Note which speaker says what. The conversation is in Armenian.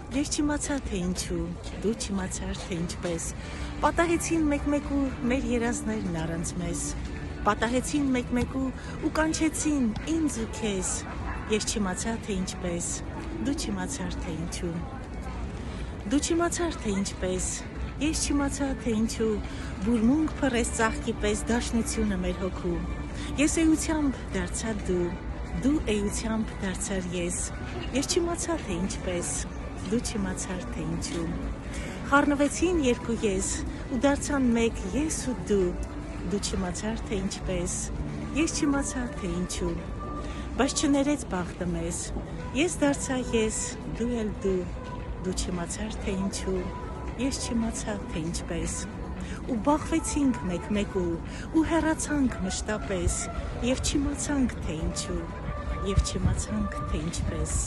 Speaker 1: Ես չիմացա թե ինչու, դու չիմացար թե ինչպես, պատահեցին մեկ-մեկու մեր երազներն առանց մեզ, պատահեցին մեկ-մեկու ու կանչեցին ինձ ու քեզ, ես չիմացա թե ինչպես, դու չիմացար թե ինչու, դու չիմացար թե ինչպես, ես չիմացա թե ինչու, բուրմունք փռեց ծաղկի պես դաշնությունը մեր հոգու, ես էությամբ դարձա դու էությամբ դարձար ես չիմացա թե ինչպես, դու չիմացար թե ինչու, խառնվեցին երկու ես ու դարձան մեկ ես ու դու չիմացար թե ինչպես, ես չիմացա թե ինչու, բայց չներեց բախտը մեզ, ես դարձա ես, դու էլ դու չիմացար թե ինչու, ես չիմացա թե ինչպես, ու բախվեցինք մեկ-մեկու ու հեռացանք մշտապես, և չիմացանք թե ինչու, և չիմացանք թե ինչպես,